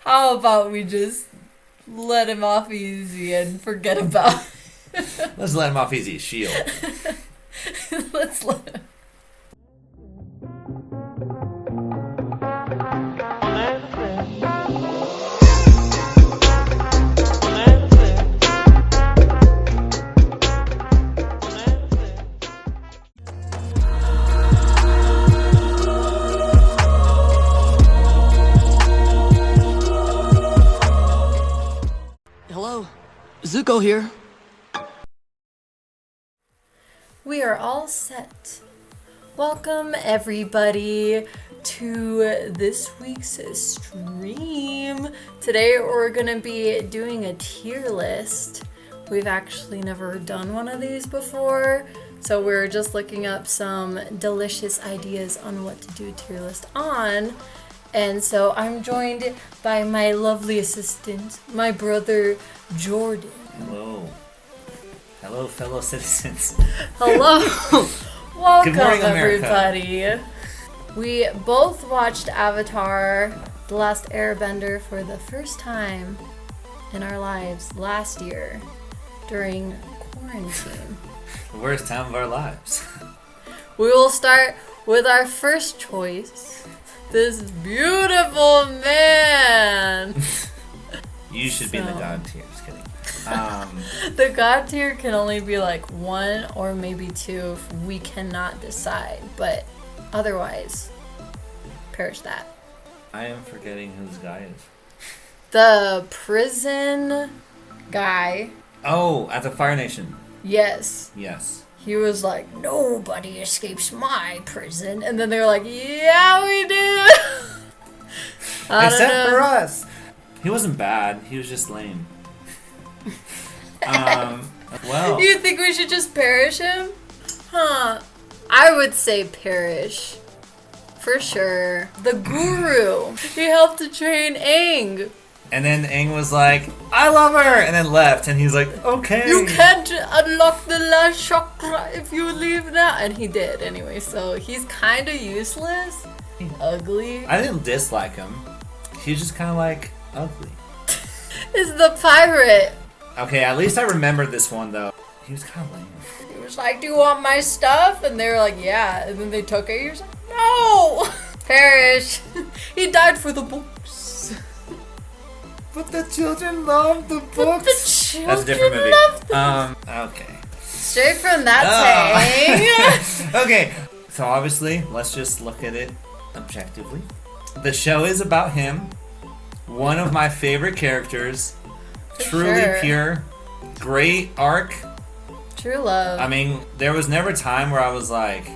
How about we just let him off easy and forget about it? Let's let him off easy. Shield. Let's let him. Hello, Zuko here. We are all set. Welcome everybody to this week's stream. Today we're gonna be doing a tier list. We've actually never done one of these before, so we're just looking up some delicious ideas on what to do a tier list on. And so I'm joined by my lovely assistant, my brother Jordan. Hello. Hello, fellow citizens. Hello. Welcome, Good morning, America. everybody. We both watched Avatar: The Last Airbender for the first time in our lives last year during quarantine. The worst time of our lives. We will start with our first choice. This beautiful man. You should be in the God tier. Just kidding. The God tier can only be like one or maybe two if we cannot decide, but otherwise, perish that. I am forgetting who this guy is. The prison guy. Oh, at the Fire Nation. Yes. Yes. He was like, nobody escapes my prison. And then they were like, yeah, we do. Except for us. He wasn't bad. He was just lame. Well. You think we should just perish him? Huh. I would say perish. For sure. The guru. He helped to train Aang. And then Aang was like, I love her! And then left. And he's like, okay. You can't unlock the last chakra if you leave now. And he did anyway, so he's kind of useless. Ugly. I didn't dislike him. He was just kind of like, ugly. Is the pirate. Okay, at least I remember this one, though. He was kind of lame. He was like, do you want my stuff? And they were like, yeah. And then they took it. He was like, no! Perish. He died for the books. But the children love the But books. the children That's a different movie. love them. Okay. Straight from that thing. Okay, so obviously, let's just look at it objectively. The show is about him. One of my favorite characters. Truly sure. pure. Great arc. True love. I mean, there was never a time where I was like,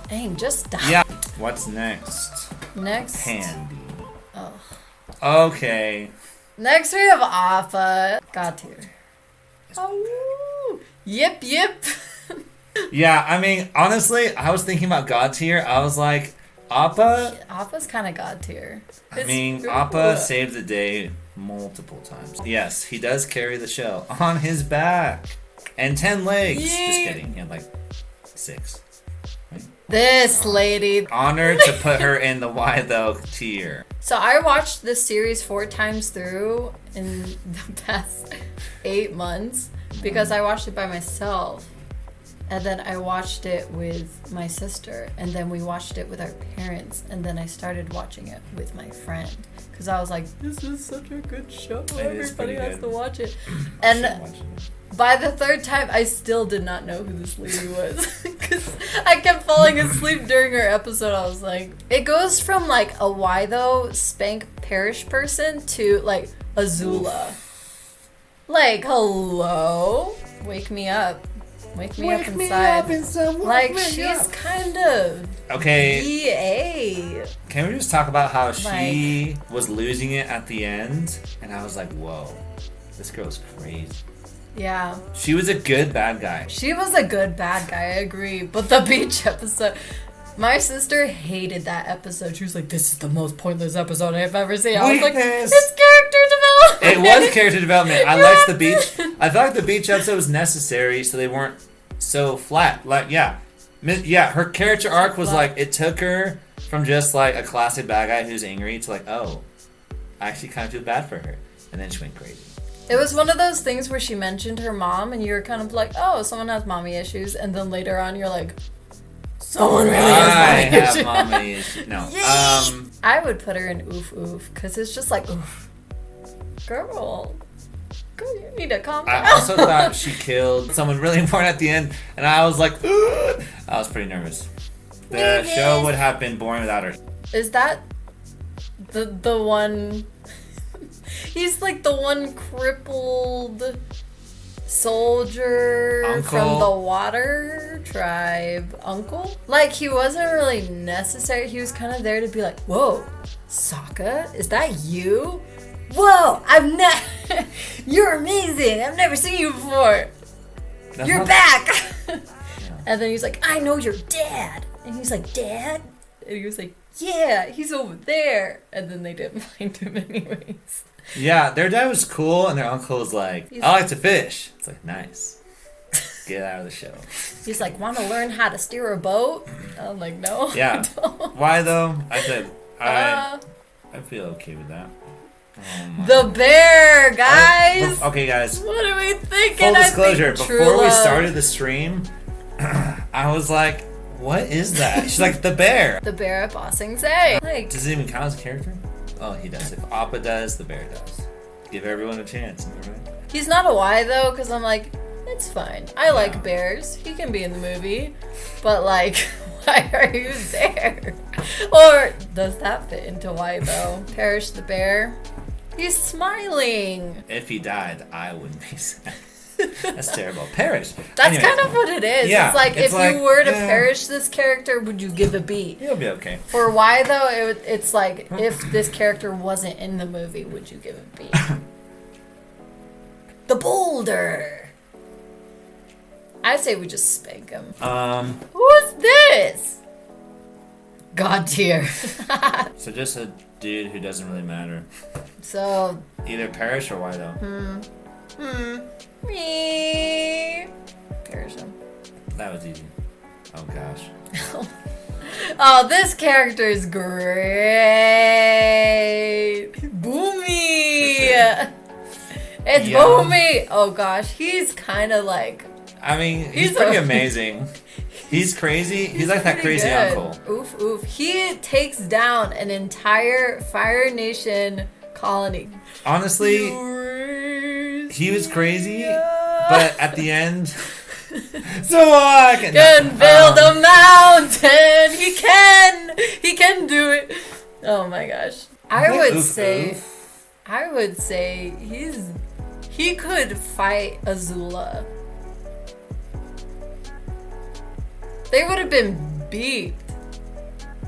Dang, just die. yeah. What's next? Next. Pandy. Oh. Okay. Next we have Appa. God tier. Oh. Yip yip. Yeah, I mean, honestly, I was thinking about God tier. I was like, Appa. Appa's kind of God tier. I mean, Appa saved the day multiple times. Yes, he does carry the show on his back. And 10 legs. Yay. Just kidding. He had like 6. This lady. Honored to put her in the why though tier. So I watched this series 4 times through in the past 8 months because I watched it by myself. And then I watched it with my sister, and then we watched it with our parents, and then I started watching it with my friend because I was like, "This is such a good show. Everybody has to watch it." And by the 3rd time, I still did not know who this lady was because I kept falling asleep during her episode. I was like, it goes from like a why though spank parish person to like Azula. Like, hello, wake me up. Wake me up inside. Like, she's kind of Okay. EA. Can we just talk about how she was losing it at the end? And I was like, whoa, this girl's crazy. Yeah. She was a good bad guy. She was a good bad guy, I agree. But the beach episode, my sister hated that episode. She was like, this is the most pointless episode I've ever seen. I was like, it's character development. It was character development. I liked the beach. I thought the beach episode was necessary so they weren't so flat. Like, yeah, her character arc was like, it took her from just like a classic bad guy who's angry to like, oh, I actually kind of feel bad for her. And then she went crazy. It was one of those things where she mentioned her mom, and you were kind of like, oh, someone has mommy issues. And then later on, you're like, someone really has mommy issues. Mommy issues. No. I would put her in oof oof, because it's just like, oof. Girl, you need to calm down. I also thought she killed someone really important at the end, and I was like, ugh! I was pretty nervous. The show would have been boring without her. Is that the one... He's like the one crippled soldier uncle from the water tribe. Uncle? Like, he wasn't really necessary. He was kind of there to be like, whoa, Sokka, is that you? Whoa, you're amazing. I've never seen you before. You're back. Yeah. And then he's like, I know your dad. And he's like, Dad? And he was like, yeah, he's over there. And then they didn't find him anyways. Yeah, their dad was cool, and their uncle was like, I like to fish. It's like, nice. Get out of the show. He's like, want to learn how to steer a boat? I'm like, no. Yeah. Why though? I feel okay with that. Oh the bear, guys. Okay, guys. What are we thinking? Full disclosure: before we started the stream, I was like, "What is that?" She's like, "The bear." The bear at Ba Sing Se. Like, does it even count as a character? Oh, he does. If Appa does, the bear does. Give everyone a chance. Right? He's not a Y though, because I'm like, it's fine. I like bears. He can be in the movie, but like, why are you there? Or does that fit into Y though? Perish the bear. He's smiling. If he died, I wouldn't be sad. That's terrible. Perish. That's kind of what it is. Yeah, it's like if you were to perish this character, would you give a B? He'll be okay. For why though? It's like if this character wasn't in the movie, would you give a B? The boulder. I say we just spank him. Who's this? God tier. So just a dude who doesn't really matter. So either perish or why though? Me. Perish him. That was easy. Oh gosh. Oh, this character is great. Boomy. Sure. It's Boomy. Oh gosh, he's kind of like. I mean, he's pretty amazing. He's crazy. He's like that crazy good. Uncle. Oof, oof. He takes down an entire Fire Nation colony. Honestly, he was crazy, but at the end, so I can build a mountain. He can do it. Oh my gosh. I would say he could fight Azula. They would have been beeped.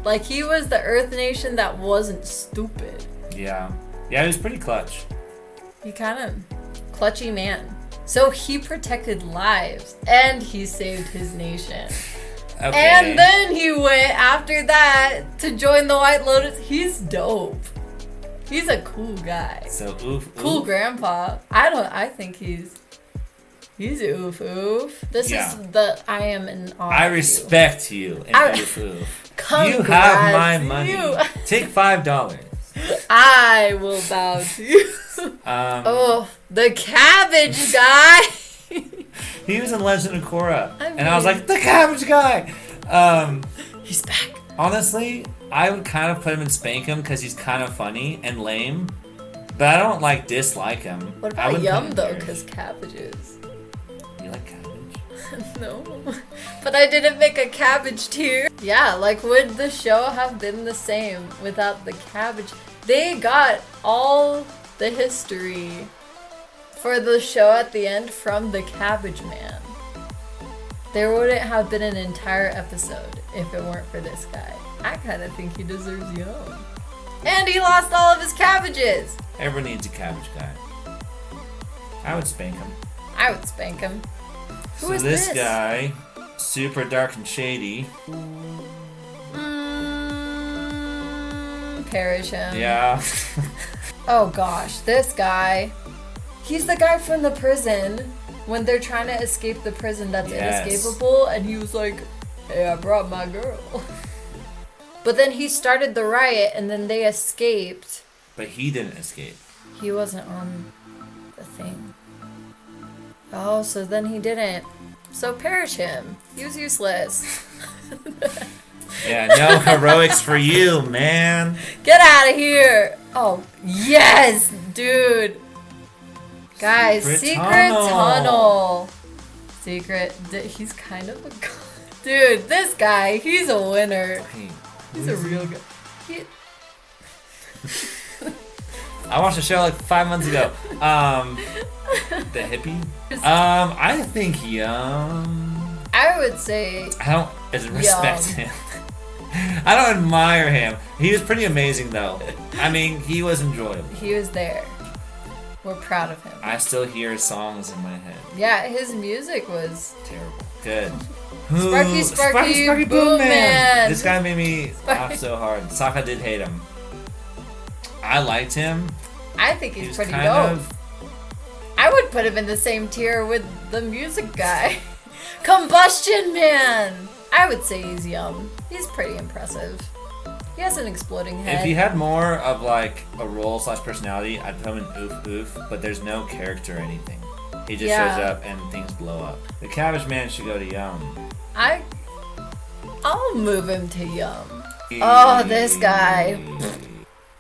Like, he was the Earth Nation that wasn't stupid. Yeah. Yeah, he was pretty clutch. He kind of clutchy man. So he protected lives and he saved his nation. Okay. And then he went after that to join the White Lotus. He's dope. He's a cool guy. So cool grandpa. I think he's oof oof. This is the I am in awe. I respect you and oof oof. You have my money. Take $5. I will bow to you. Oh, the cabbage guy. He was in Legend of Korra, and I was like, the cabbage guy. He's back. Honestly, I would kind of put him in Spank Him because he's kind of funny and lame, but I don't like dislike him. What about Yum though? Because cabbages. You like cabbage? No, but I didn't make a cabbage tier. Yeah, like would the show have been the same without the cabbage? They got all the history for the show at the end from the Cabbage Man. There wouldn't have been an entire episode if it weren't for this guy. I kind of think he deserves Yum. And he lost all of his cabbages. Everyone needs a cabbage guy. I would spank him. I would spank him. Who is this guy, super dark and shady. Perish him. Yeah. Oh gosh, this guy. He's the guy from the prison when they're trying to escape the prison that's inescapable, and he was like, hey, I brought my girl. But then he started the riot and then they escaped But he didn't escape. He wasn't on the thing. Oh, so then he didn't. So perish him. He was useless. Yeah, no heroics for you, man. Get out of here! Oh, yes, dude. Guys, secret tunnel. Secret. He's kind of a god. Dude, this guy, he's a winner. He's a real guy. I watched the show like 5 months ago. The hippie. I think Yum. I would say. I don't respect him. I don't admire him. He was pretty amazing though. I mean, he was enjoyable. He was there. We're proud of him. I still hear songs in my head. Yeah, his music was Terrible. Good. Sparky, Boom Man. This guy made me laugh so hard. Sokka did hate him. I liked him. I think he's pretty kind dope. of- I would put him in the same tier with the music guy. Combustion Man! I would say he's Yum. He's pretty impressive. He has an exploding head. If he had more of like a role / personality, I'd put him in Oof Oof, but there's no character or anything. He just shows up and things blow up. The Cabbage Man should go to Yum. I'll move him to Yum. Oh, this guy.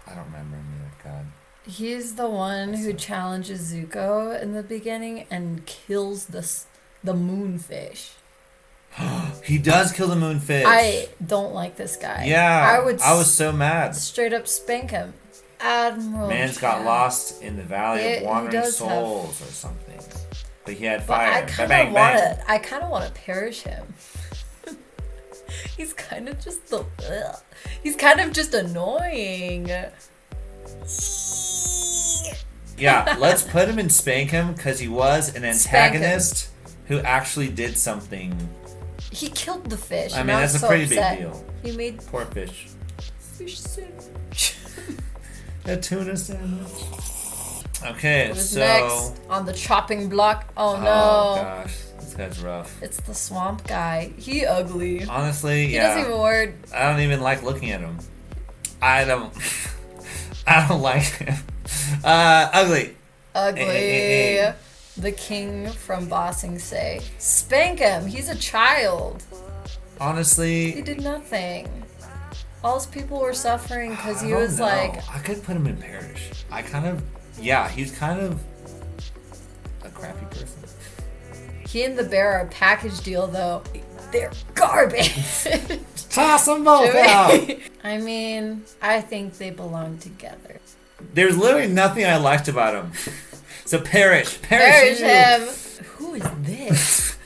I don't remember him either, God. He's the one who challenges Zuko in the beginning and kills the moonfish. He does kill the moonfish. I don't like this guy. Yeah, I was so mad. Straight up spank him. Admiral. Man's got lost in the Valley of Wandering does Souls or something. But he had But fire. I kind Bang, of bang. want to. I kind of want to perish him. He's kind of just he's kind of just annoying. Yeah, let's put him in Spank Him because he was an antagonist who actually did something. He killed the fish. I mean, and that's was a pretty upset. big deal. He made Poor fish. fish sandwich. A tuna sandwich. Okay, What is so. next on the chopping block? Oh no! Oh gosh, this guy's rough. It's the swamp guy. He ugly. Honestly, He yeah. doesn't even wear. I don't even like looking at him. I don't like him. Ugly. Ugly. Hey. The king from Bossing Say. Spank him. He's a child. He Honestly, did nothing. All his people were suffering because he I don't was know. like. I could put him in Parish. He's kind of a crappy person. He and the bear are a package deal though. They're garbage. Toss them both out. I mean, I think they belong together. There's literally nothing I liked about him. So Perish Perish you. him. Who is this?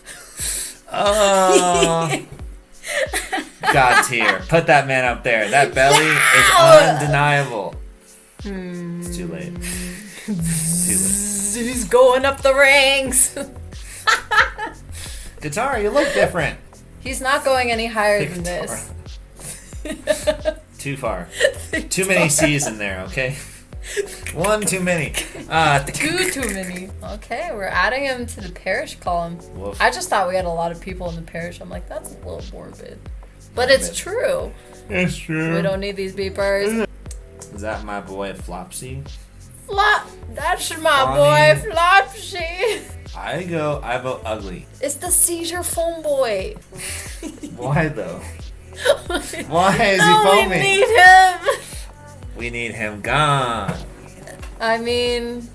God tier. Put that man up there. That belly is undeniable. It's too late. He's going up the ranks. Guitar, you look different. He's not going any higher than this. Too far. Too many C's in there, okay? One too many. Too many. Okay, we're adding him to the parish column. Woof. I just thought we had a lot of people in the parish. I'm like, that's a little morbid. But it's true. It's true. We don't need these beepers. Is that my boy Flopsy? That's my Funny. boy Flopsy. I vote ugly. It's the seizure phone boy. Why though? Why is he No, foaming? we need him. We need him gone. I mean,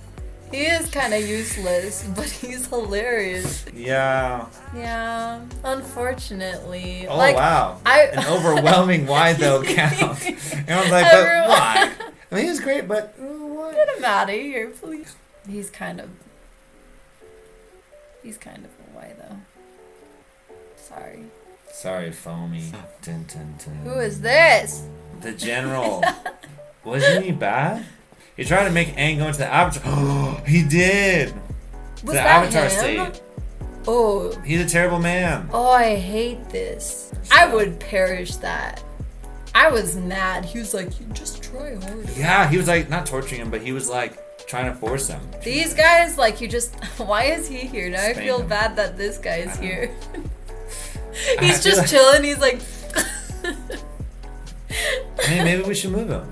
he is kind of useless, but he's hilarious. Yeah. Yeah, unfortunately. Oh wow. An overwhelming why though count. And I was like, but why? I mean, he was great, but what? Get him out of here, please. He's kind of a why though. Sorry. Sorry, foamy. Dun, dun, dun. Who is this? The general. Wasn't he bad? He tried to make Aang go into the Avatar. He did. Was the that Avatar him? state. Oh. He's a terrible man. Oh, I hate this. I would perish that. I was mad. He was like, you just try harder. Yeah, he was like, not torturing him, but he was like trying to force him. These guys, like, you just, why is he here? Now I Spank feel him. bad that this guy is here. I He's feel just like- chilling. He's like, I mean, maybe we should move him.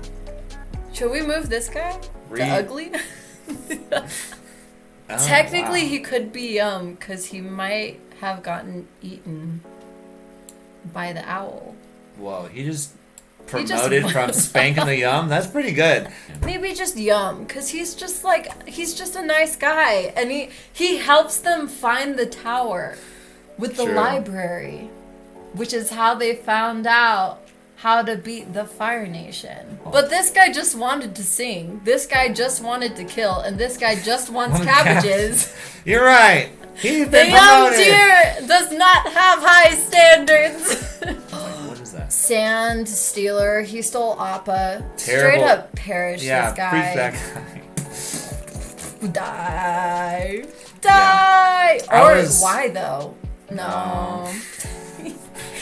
Should we move this guy to ugly? Oh, Technically, wow. he could be Yum, because he might have gotten eaten by the owl. Whoa, he just promoted from spanking the Yum? That's pretty good. Maybe just Yum, because he's just a nice guy. And he helps them find the tower with the True. library, which is how they found out how to beat the Fire Nation. But this guy just wanted to sing. This guy just wanted to kill. And this guy just wants cabbages. You're right. He's The been Yum promoted. tier does not have high standards. What is that? Sand stealer. He stole Appa. Terrible. Straight up perish Yeah, this guy. freak that guy. Die. I Or was- why though? No.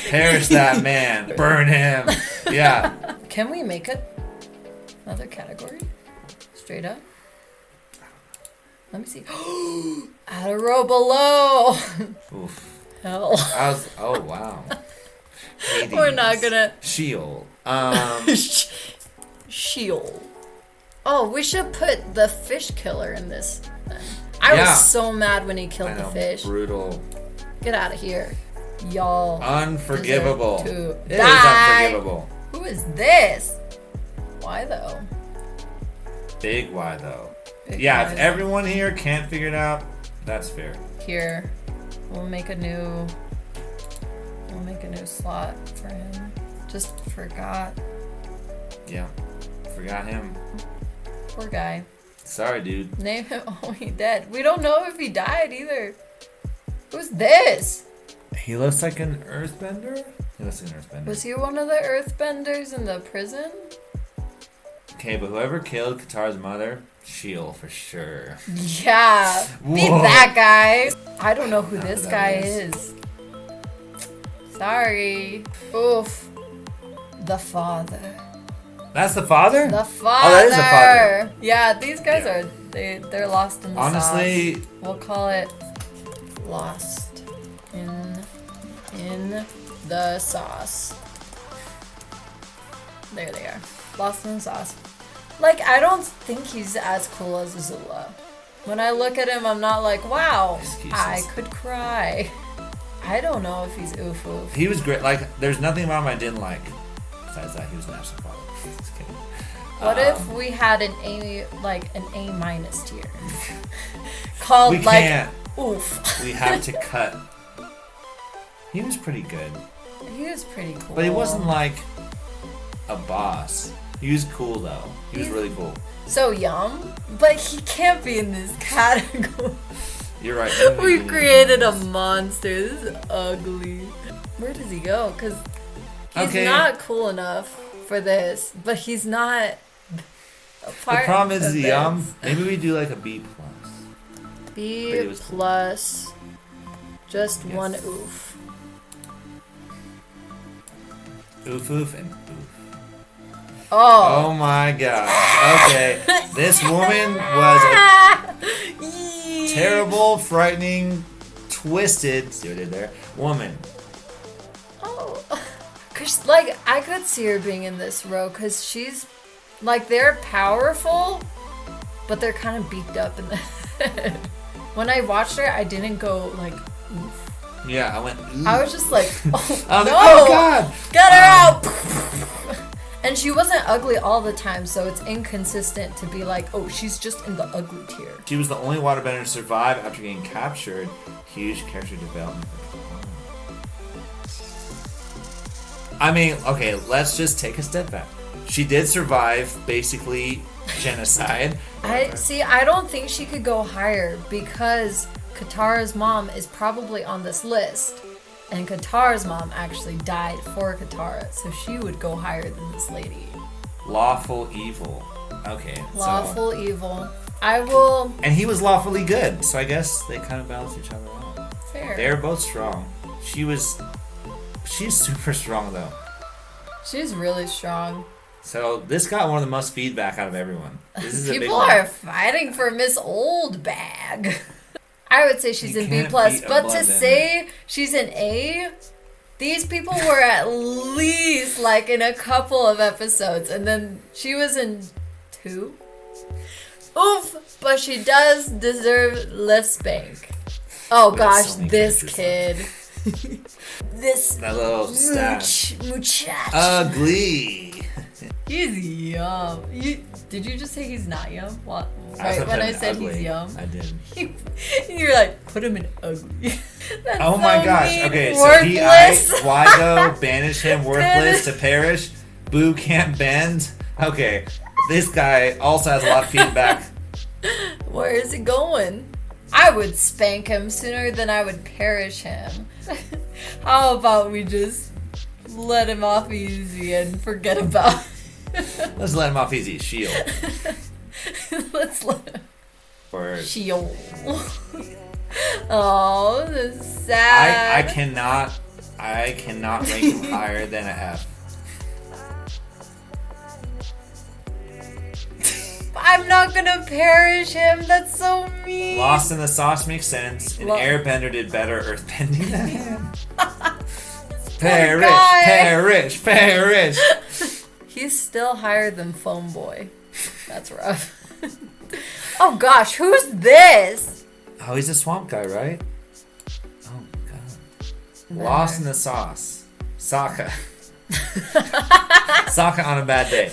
Perish that man. Burn him. Yeah. Can we make another category? Straight up. Let me see. Add a row below. Oof. Hell. Oh wow. We're not gonna. Sheol. Sheol. Oh, we should put the fish killer in this then. I Yeah. was so mad when he killed I the know. fish. Brutal. Get out of here. Y'all. Unforgivable. deserve It to is die. unforgivable. Who is this? Why though? Big Y though. Big Yeah, Y. if everyone here can't figure it out, that's fair. Here, we'll make a new slot for him. Just forgot. Yeah. Forgot him. Poor guy. Sorry, dude. Name him. Oh, he dead. We don't know if he died either. Who's this? He looks like an earthbender? He looks like an earthbender. Was he one of the earthbenders in the prison? Okay, but whoever killed Qatar's mother, Sheol for sure. Yeah. Beat Whoa. that guy. I don't know who Not this who that guy is. is. Sorry. Oof. The father. That's the father? The father. Oh, that is the father. Yeah, these guys Yeah. they're lost in the Honestly, sauce. We'll call it lost in the sauce. There they are. Lost in the sauce. Like, I don't think he's as cool as Azula. When I look at him, I'm not like, wow, Excuses. I could cry. I don't know if he's oof oof. he was great. Like, there's nothing about him I didn't like. Besides that, he was an absolute father. Just kidding. What if we had an A minus tier? Called We like can't. oof. We have to cut. He was pretty good. He was pretty cool. But he wasn't like a boss. He was cool though. He was He's- really cool. so Yum, but he can't be in this category. You're right. We created a monster. This is ugly. Where does he go? Because he's Okay. not cool enough for this, but he's not a The part problem is of the this. maybe we do like a B plus. But B it was cool. plus just Yes. one oof. Oof oof and oof. Oh. Oh my gosh. Okay. This woman was a terrible, frightening, twisted, see what I did there? Woman. Oh. Cause like I could see her being in this row because she's like they're powerful, but they're kind of beat up in the head. When I watched her, I didn't go like oof. Yeah, I went. Ooh. I was just like, oh, I was no, like, oh god! get her out! And she wasn't ugly all the time, so it's inconsistent to be like, oh, she's just in the ugly tier. She was the only waterbender to survive after getting captured. Huge character development. I mean, okay, let's just take a step back. She did survive, basically, genocide. I don't think she could go higher because Katara's mom is probably on this list. And Katara's mom actually died for Katara, so she would go higher than this lady. Lawful evil. Okay. Lawful evil. I will. And he was lawfully good, so I guess they kind of balance each other out. Fair. They're both strong. She's super strong though. She's really strong. So this got one of the most feedback out of everyone. This is a big People one. are fighting for Miss Old Bag. I would say she's You in B can't plus, beat a but to bloodbender. say she's an A, these people were at least like in a couple of episodes, and then she was in Who? Oof, but she does deserve less spank. Oh We have gosh, so many this characters, kid. This That little stash. muchacho. Ugly. He's yum. Did you just say he's not yum? What? I Right when I said said ugly. he's yum. I did. You're like, put him in ugly. That's Oh my so gosh. mean. Okay, so Worthless. why though? Banish him, worthless, to perish. Boo can't bend. Okay, this guy also has a lot of feedback. Where is he going? I would spank him sooner than I would perish him. How about we just let him off easy and forget about Let's let him off easy. Shield. Let's let him Or shield. Oh, this is sad. I cannot rank him higher than a F. I'm not gonna perish him. That's so mean. Lost in the Sauce makes sense. And Lo- Airbender did better earthbending than him. Poor guy. Perish. He's still higher than Foam Boy. That's rough. Oh gosh, who's this? Oh, he's a swamp guy, right? Oh god. Lost in the Sauce. Sokka. Sokka on a bad day.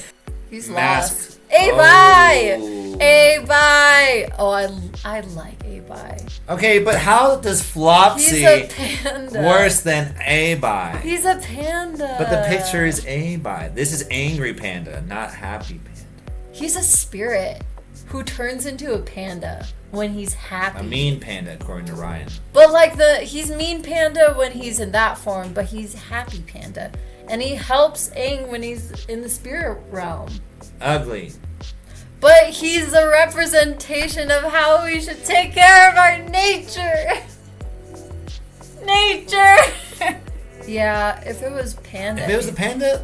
He's Mask. lost. A-Bye! Oh. A-Bye! Oh, I like A-Bye. Okay, but how does He's a Flopsy panda. worse than A-Bye? He's a panda. But the picture is A-Bye. This is angry panda, not happy panda. He's a spirit who turns into a panda when he's happy. A mean panda, according to Ryan. But like he's mean panda when he's in that form, but he's happy panda. And he helps Aang when he's in the spirit realm. Ugly. But he's a representation of how we should take care of our nature. Nature. Yeah, if it was panda. If it was a panda,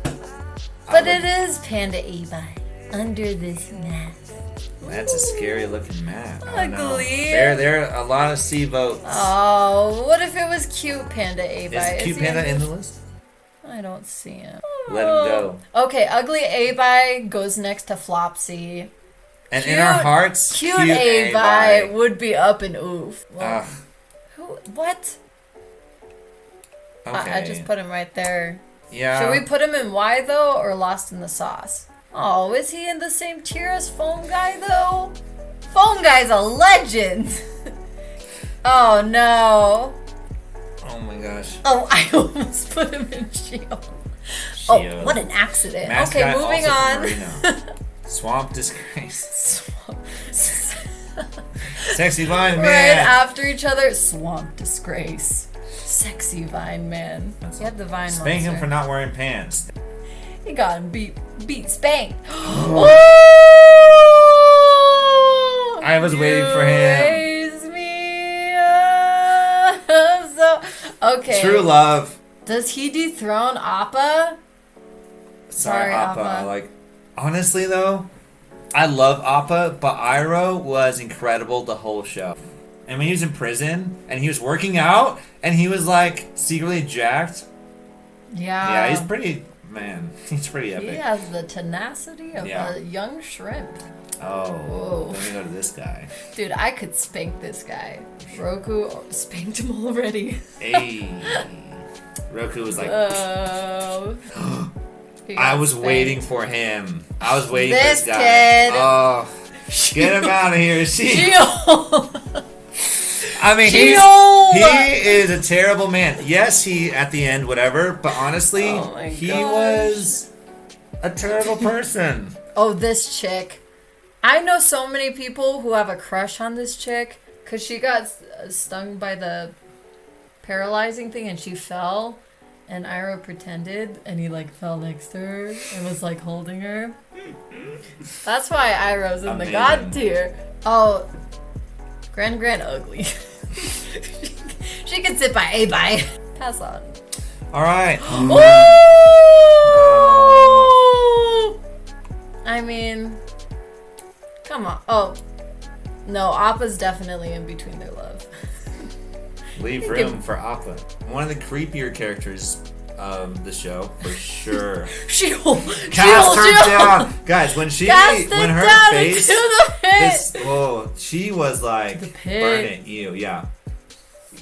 But it is Panda A-Bye under this mask. that's a scary looking map. I don't know. Ugly. There are a lot of C votes. Oh, what if it was cute Panda A-Bye? Is cute he panda in the list? I don't see him. Let him go. Okay, ugly A-Bye goes next to Flopsy. And in our hearts, Cute A-Bye would be up and oof. Well, Ugh. who? What? Okay. I just put him right there. Yeah. Should we put him in Y though, or Lost in the Sauce? Oh, is he in the same tier as Foam Guy though? Foam Guy's a legend. Oh no. Oh my gosh. Oh, I almost put him in Shield. Shield. Oh, what an accident. Mask Okay, guy moving also on. from Reno. Swamp disgrace. Sexy Vine Right Man. after each other. Swamp disgrace. Sexy Vine Man. He had the Vine Spank him monster. for not wearing pants. He got him beat spanked. I was waiting for him. Raise me so okay. True love. Does he dethrone Appa? Sorry, Sorry, Appa. Appa. Like, honestly though, I love Appa, but Iroh was incredible the whole show. And when he was in prison and he was working out and he was like secretly jacked. Yeah. Yeah, he's pretty he's pretty epic. He has the tenacity of Yeah. a young shrimp. Oh, Whoa. let me go to this guy. Dude, I could spank this guy. Roku spanked him already. Hey. Roku was like, He I got was spanked. waiting for him. I was waiting This for this guy. kid. Oh, get him out of here. Gio! I mean, Gio! he is a terrible man. Yes, he at the end, whatever. But honestly, Oh my he gosh. was a terrible person. Oh, this chick. I know so many people who have a crush on this chick because she got stung by the paralyzing thing and she fell. And Iroh pretended and he like fell next to her and was like holding her. That's why Iroh's in the Amazing. god tier. Oh, Gran ugly. She can sit by A-Bye. Pass on. All right. Ooh! I mean, come on. Oh, no, Appa's definitely in between their love. Leave room for Appa. One of the creepier characters of the show for sure. Sheol. Cast her down, guys. When her face, she was like, burn it, you, yeah.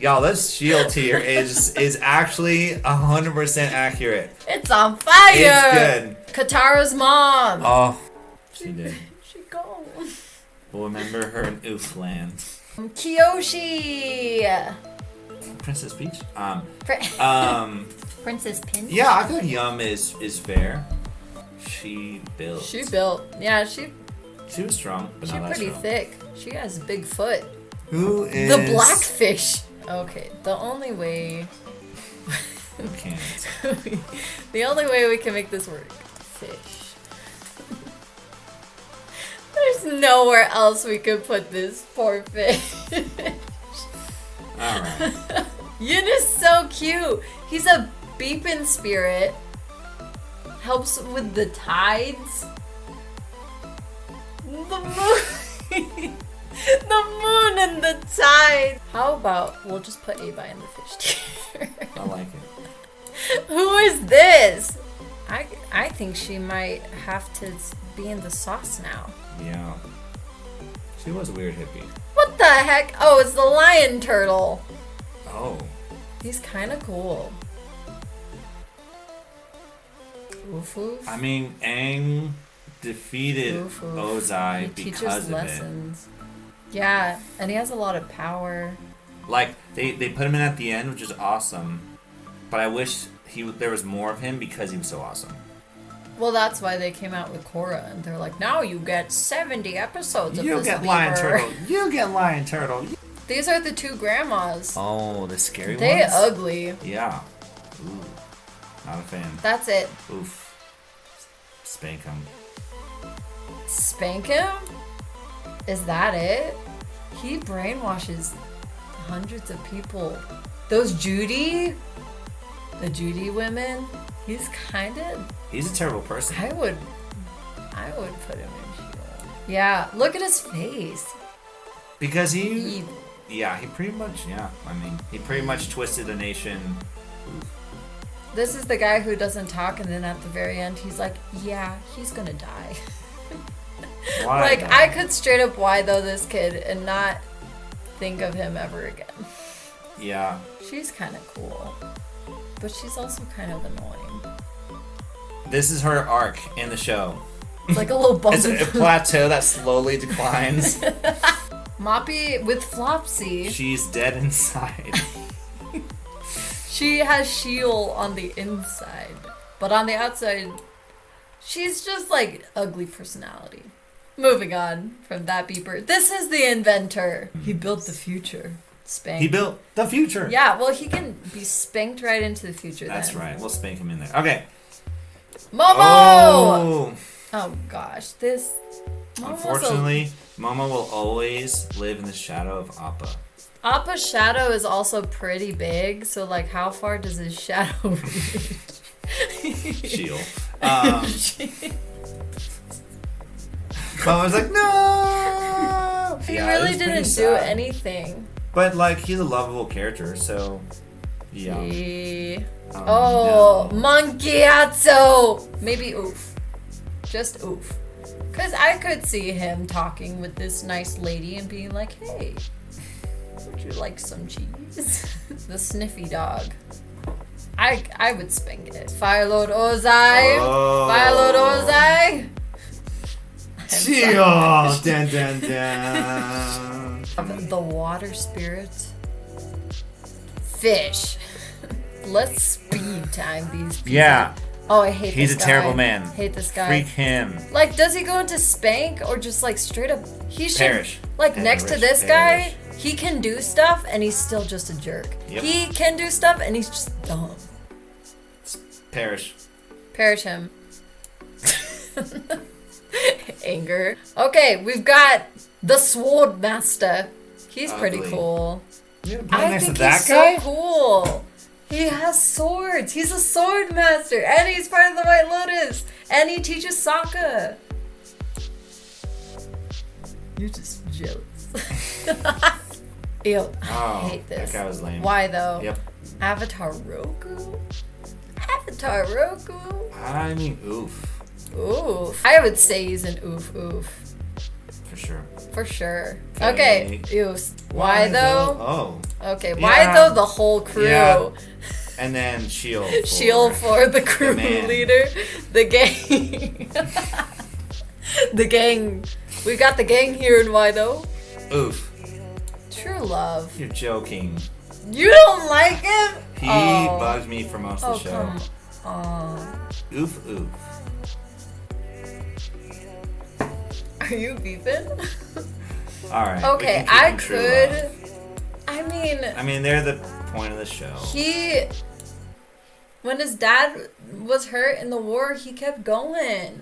Y'all, this Sheol tier is actually 100% accurate. It's on fire. It's good. Katara's mom. Oh, she did. She gone. We'll remember her in Oof Land. Kyoshi. Princess Peach. Princess Peach. Yeah, I feel like Yum is fair. She built. Yeah, she was strong, but she's not that pretty strong. thick. She has a big foot. Who is the blackfish? Okay, the only way. Can't. The only way we can make this work. Fish. There's nowhere else we could put this poor fish. Alright. Yin is so cute. He's a beepin spirit. Helps with the tides. The moon. The moon and the tide. How about we'll just put Ava in the fish tier. I like it. Who is this? I think she might have to be in the sauce now. Yeah. She was a weird hippie. What the heck? Oh, it's the lion turtle. Oh. He's kind of cool. Oof oof. I mean, Aang defeated Oof, oof. Ozai He because teaches of lessons. Yeah, and he has a lot of power. it. Like, they put him in at the end, which is awesome. But I wish there was more of him because he was so awesome. Well, that's why they came out with Korra, and they're like, now you get 70 episodes of You this get Lion beaver." Turtle. You get Lion Turtle. These are the two grandmas. Oh, the scary They ones? ugly. Yeah. Ooh. Not a fan. That's it. Oof. Spank him. Spank him? Is that it? He brainwashes hundreds of people. Those the Judy women, he's He's a terrible person. I would put him in Sheol. Yeah, look at his face. Because he Evil. pretty much twisted a nation. This is the guy who doesn't talk, and then at the very end, he's like, yeah, he's gonna die. Why? Like, though? I could straight up why though this kid and not think of him ever again. Yeah. She's kind of cool, but she's also kind of annoying. This is her arc in the show. It's like a little bump. It's a plateau that slowly declines. Moppy with Flopsy. She's dead inside. She has Sheol on the inside, but on the outside, she's just like ugly personality. Moving on from that beeper. This is the inventor. He built the future. Spank. He built the future. Yeah, well, he can be spanked right into the future. That's then. right. We'll spank him in there. Okay. Momo! Oh gosh, this. Momo's Unfortunately, Momo will always live in the shadow of Appa. Appa's shadow is also pretty big, so like, how far does his shadow reach? Sheol. Momo's like, no! He Yeah, it really was pretty didn't do sad. anything. But like, he's a lovable character, so yeah. Oh, no. Monkeyatsu! Maybe oof. Just oof. Because I could see him talking with this nice lady and being like, hey, would you like some cheese? The sniffy dog. I would spank it. Fire Lord Ozai! Oh. Fire Lord Ozai! Sheol! Dun dun dun. The water spirits. Fish. Let's speed time these people. Yeah. Oh, I hate He's this a guy. terrible man. Hate this guy. Freak him. Like, does he go into spank or just like straight up? He should. Perish. Like next to this Perish. guy, he can do stuff and he's still just a jerk. Yep. He can do stuff and he's just dumb. Perish. Perish him. Anger. Okay, we've got the Sword Master. He's pretty Ugly. cool. Yeah, I next think to that he's guy? so cool. He has swords. He's a sword master, and he's part of the White Lotus, and he teaches Sokka. You're just jealous. Ew, I Oh, hate this. that guy was lame. Why though? Yep. Avatar Roku? Taroku. I mean, oof. Oof. I would say he's an oof. For sure. For sure. Okay. Okay. Oof. Why though? Oh. Okay. Yeah. Why though? The whole crew. Yeah. And then Shield. Shield for the crew leader. The gang. The gang. We got the gang here in why though? Oof. True love. You're joking. You don't like him? He bugs me for most of the show. Come on. Oof. Are you beeping? Alright. Okay, I could. I mean, they're the point of the show. When his dad was hurt in the war, he kept going.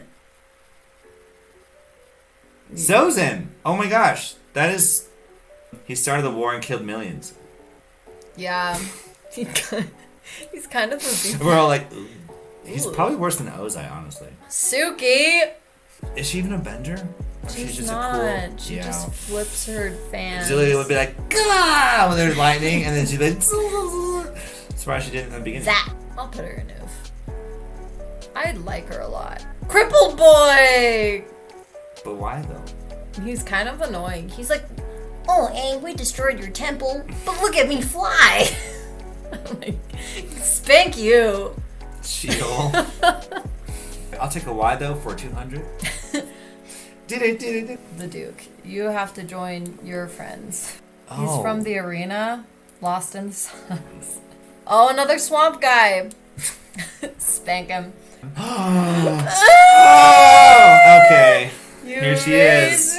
Sozin! Oh my gosh. He started the war and killed millions. Yeah. He's kind of a beeping. We're all like, ooh. He's probably worse than Ozai, honestly. Suki! Is she even a bender? Or She's just not. a cool... She just flips her fans. Zilly would be like, Gah! When there's lightning, and then she'd be like, surprised she didn't at the beginning. Zap! I'll put her in oof. I like her a lot. Crippled boy! But why though? He's kind of annoying. He's like, oh, Aang, we destroyed your temple, but look at me fly! I'm like, spank you! Shield. I'll take a Y though for 200. The Duke. You have to join your friends. He's from the arena, lost in the suns. Oh, another swamp guy. Spank him. Oh, okay. Here she is.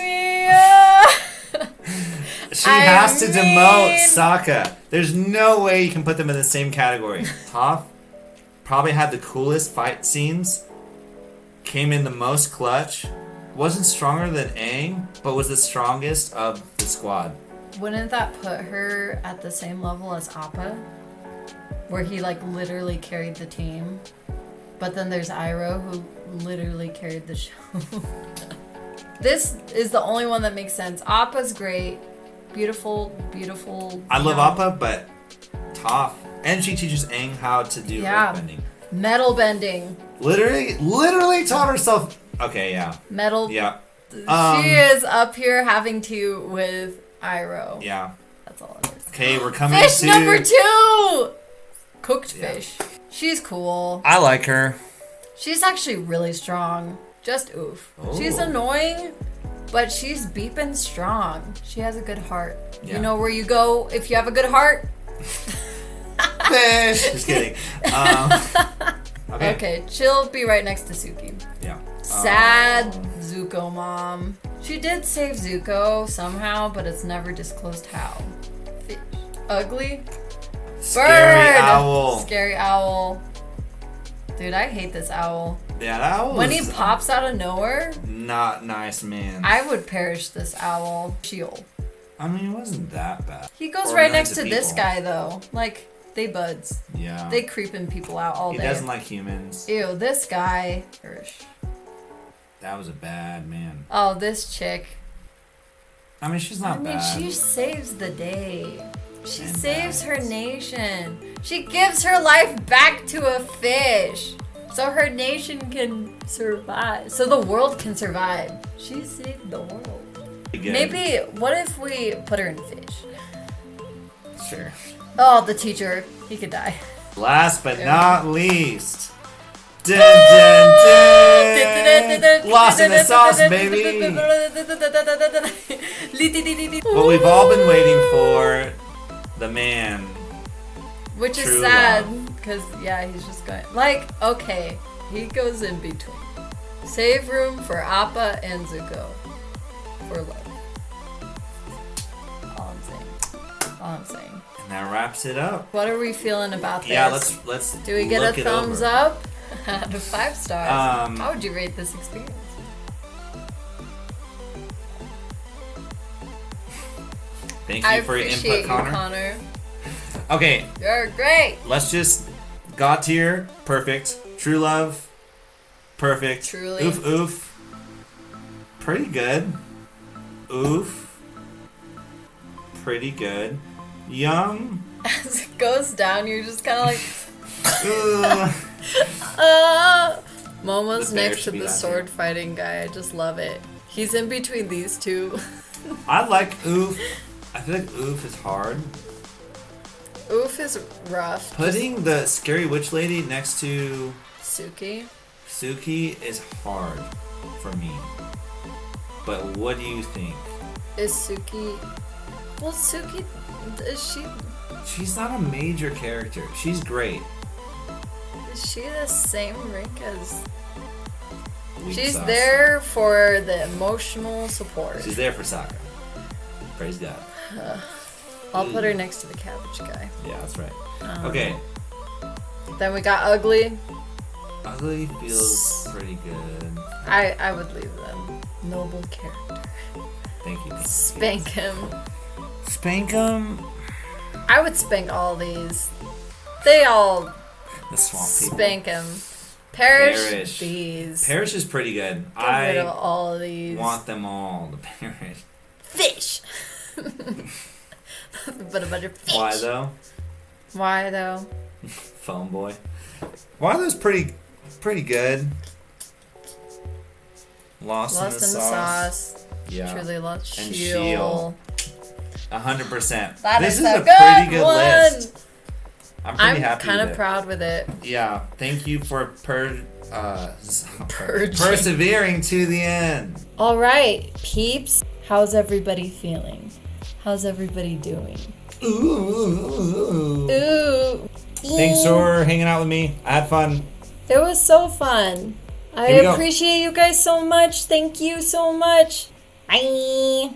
She has to demote Sokka. There's no way you can put them in the same category. Toph probably had the coolest fight scenes. Came in the most clutch. Wasn't stronger than Aang, but was the strongest of the squad. Wouldn't that put her at the same level as Appa? Where he like literally carried the team. But then there's Iroh who literally carried the show. This is the only one that makes sense. Appa's great. Beautiful. I love Appa, but Toph. And she teaches Aang how to do earthbending. Metal bending. Literally taught herself. Okay, yeah. Metal. Yeah. She is up here having to with Iroh. Yeah. That's all it is. Okay, we're coming Fish to... number 2! Cooked fish. She's cool. I like her. She's actually really strong. Just oof. Oh. She's annoying, but she's beeping strong. She has a good heart. Yeah. You know where you go if you have a good heart? Fish! Just kidding. Okay, she'll be right next to Suki. Yeah. Sad Zuko mom. She did save Zuko somehow, but it's never disclosed how. Fish. Ugly. Scary Bird! owl. Scary owl. Dude, I hate this owl. Yeah, that owl When is he pops out of nowhere, not nice, man. I would perish this owl. Shield. I mean, it wasn't that bad. He goes Or right millions next of to this people. guy though. Like, they buds. Yeah. They creeping people out all He day. doesn't like humans. Ew, this guy. That was a bad man. Oh, this chick. I mean, she's not bad. She saves the day. She And saves her balance. nation. She gives her life back to a fish. So her nation can survive. So the world can survive. She saved the world. Good. Maybe, what if we put her in fish? Sure. Oh, the teacher. He could die. Last but not least. Dun, dun, dun. Lost in the sauce, baby. What we've all been waiting for. The man. Which is True sad, love. because, yeah, he's just going, like, okay, he goes in between. Save room for Appa and Zuko. For love. All I'm saying. And that wraps it up. What are we feeling about this? Yeah, let's Do we get look a it thumbs over. up? Out of 5 stars. How would you rate this experience? Thank you I for your appreciate input, you, Connor. Connor. Okay, You're great. let's just God tier, perfect. True love, perfect. Truly. Oof oof, pretty good. Oof, pretty good. Young, As it goes down, you're just kind of like, Momo's The bear next to should be the laughing. sword fighting guy. I just love it. He's in between these two. I like Oof. I feel like Oof is hard. Oof is rough. Putting the scary witch lady next to Suki. Suki is hard for me. But what do you think? Is Suki... Well, Suki... Is she... She's not a major character. She's great. Is she the same rank as... Weak She's sauce. there for the emotional support. She's there for Sakura. Praise God. I'll put her next to the cabbage guy. Yeah, that's right. Okay. Then we got Ugly. Ugly feels pretty good. I would leave them. Noble character. Thank you. Spank him. Spank him. I would spank all these. They all The swamp people. spank him. Perish, Perish. these. Perish is pretty good. Get rid of I all of these. want them all to perish. Fish. But a bunch of fish. Why though? Why though? Phone boy. Why pretty good. Lost in the sauce. Yeah. Truly lost. And Shield. 100%. That This is is a a pretty good one. list. I'm pretty I'm happy kind with of it. proud with it. Yeah. Thank you for Purging. persevering to the end. All right, peeps. How's everybody feeling? How's everybody doing? Ooh. Ooh. Thanks for hanging out with me. I had fun. It was so fun. I Here we go. appreciate you guys so much. Thank you so much. Bye.